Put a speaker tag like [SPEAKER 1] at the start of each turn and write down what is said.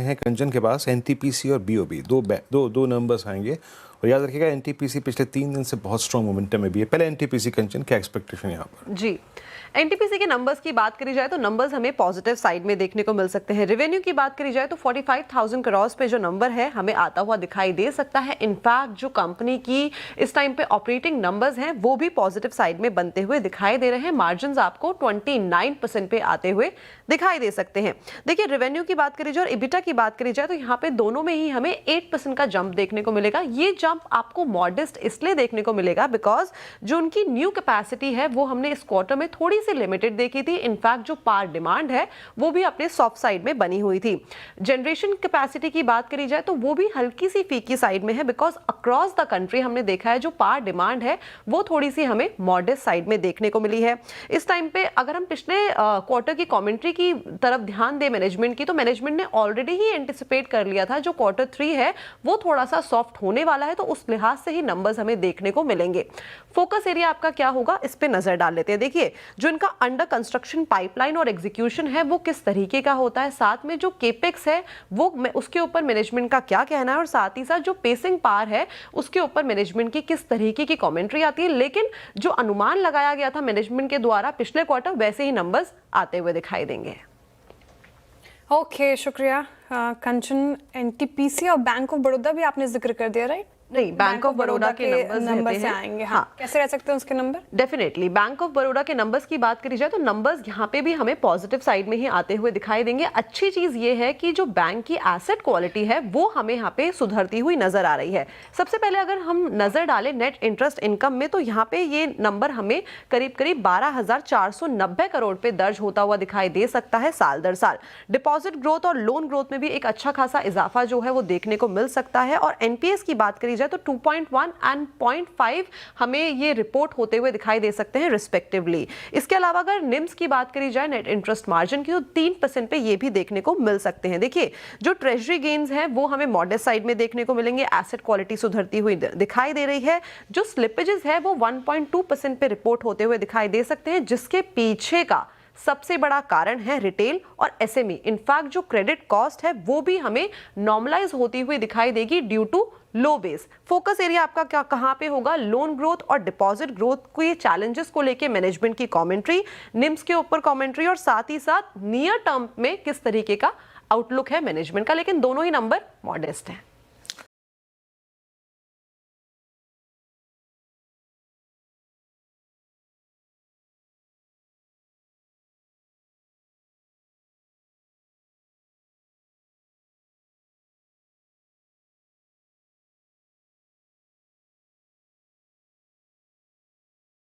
[SPEAKER 1] हैं कंचन के पास एनटीपीसी और बीओबी, दो नंबर्स आएंगे। और याद रखिएगा एनटीपीसी पिछले 3 दिन से बहुत स्ट्रॉन्ग मोमेंटम में भी है। पहले एनटीपीसी कंचन, क्या एक्सपेक्टेशन यहाँ पर?
[SPEAKER 2] जी, एनटीपीसी के नंबर्स की बात करी जाए तो नंबर्स हमें पॉजिटिव साइड में देखने को मिल सकते हैं। रेवेन्यू की बात करी जाए तो 45,000 करोड़ पे जो नंबर है हमें आता हुआ दिखाई दे सकता है। इनफैक्ट जो कंपनी की इस टाइम पे ऑपरेटिंग नंबर्स हैं वो भी पॉजिटिव साइड में बनते हुए दिखाई दे रहे हैं। मार्जिन आपको 29% पे आते हुए दिखाई दे सकते हैं। देखिए, रेवेन्यू की बात करी जाए और इबिटा की बात करी जाए तो यहाँ पे दोनों में ही हमें 8% का जंप देखने को मिलेगा। ये जंप आपको मॉडेस्ट इसलिए देखने को मिलेगा बिकॉज जो उनकी न्यू कैपेसिटी है वो हमने इस क्वार्टर में थोड़ी सी लिमिटेड देखी थी। इनफैक्ट जो पावर डिमांड है वो भी अपने सॉफ्ट साइड में बनी हुई थी। जनरेशन कैपेसिटी की बात करी जाए तो वो भी हल्की सी फीकी साइड में है बिकॉज अक्रॉस द कंट्री हमने देखा है जो पावर डिमांड है वो थोड़ी सी हमें मॉडेस्ट साइड में देखने को मिली है। इस टाइम पे अगर हम पिछले क्वार्टर की कमेंट्री की तरफ ध्यान दें मैनेजमेंट की, तो मैनेजमेंट ने ऑलरेडी ही एंटिसिपेट कर लिया था जो क्वार्टर 3 है वो थोड़ा सा सॉफ्ट होने वाला है, तो उस लिहाज से ही नंबर्स हमें देखने को मिलेंगे। फोकस एरिया आपका क्या होगा, इस पे नजर डाल लेते हैं। देखिए, जो इनका अंडर कंस्ट्रक्शन पाइपलाइन और एग्जीक्यूशन है वो किस तरीके का होता है, साथ में जो केपेक्स है वो उसके ऊपर मैनेजमेंट का क्या कहना है, और साथ ही साथ जो पेसिंग पावर है उसके ऊपर मैनेजमेंट की किस तरीके की कमेंट्री आती है। लेकिन जो अनुमान लगाया गया था मैनेजमेंट के द्वारा पिछले क्वार्टर वैसे ही नंबर्स आते हुए दिखाई देंगे।
[SPEAKER 3] ओके, शुक्रिया कंचन। एनटीपीसी और बैंक ऑफ बड़ौदा भी आपने जिक्र कर दिया, राइट?
[SPEAKER 2] नहीं, बैंक ऑफ बड़ौदा के नंबर्स
[SPEAKER 3] से आएंगे। हाँ, कैसे रह सकते हैं उसके number?
[SPEAKER 2] Definitely bank of Baroda के नंबर्स की बात करी जाए तो नंबर्स यहाँ पे भी हमें पॉजिटिव साइड में ही आते हुए दिखाई देंगे। अच्छी चीज ये है कि जो बैंक की एसेट क्वालिटी है वो हमें यहाँ पे सुधरती हुई नजर आ रही है। सबसे पहले अगर हम नजर डालें नेट इंटरेस्ट इनकम में, तो यहाँ पे ये नंबर हमें करीब करीब 12,490 करोड़ पे दर्ज होता हुआ दिखाई दे सकता है साल दर साल। डिपॉजिट ग्रोथ और लोन ग्रोथ में भी एक अच्छा खासा इजाफा जो है वो देखने को मिल सकता है। और एनपीएस की बात करी जाए तो 2.1 एंड 0.5 हमें ये रिपोर्ट होते हुए दिखाई दे सकते हैं रिस्पेक्टिवली। इसके अलावा अगर निम्स की बात करी जाए नेट इंटरेस्ट मार्जिन की, तो 3% पे ये भी देखने को मिल सकते हैं। देखिए, जो ट्रेजरी गेन्स हैं वो हमें मॉडेस्ट साइड में देखने को मिलेंगे। एसेट क्वालिटी सुधरती हुई दिखाई दे रही है। जो स्लिपेजेस है वो 1.2% पे रिपोर्ट होते हुए दिखाई दे सकते हैं, जिसके पीछे का सबसे बड़ा कारण है रिटेल और एसएमई। इनफैक्ट जो क्रेडिट कॉस्ट है वो भी हमें नॉर्मलाइज होती हुई दिखाई देगी due to low base. Focus area आपका क्या कहां पे होगा, लोन ग्रोथ और डिपॉजिट ग्रोथ के चैलेंजेस को लेके मैनेजमेंट की कमेंट्री, निम्स के ऊपर कमेंट्री, और साथ ही साथ नियर टर्म में किस तरीके का आउटलुक है मैनेजमेंट का। लेकिन दोनों ही नंबर मॉडेस्ट हैं।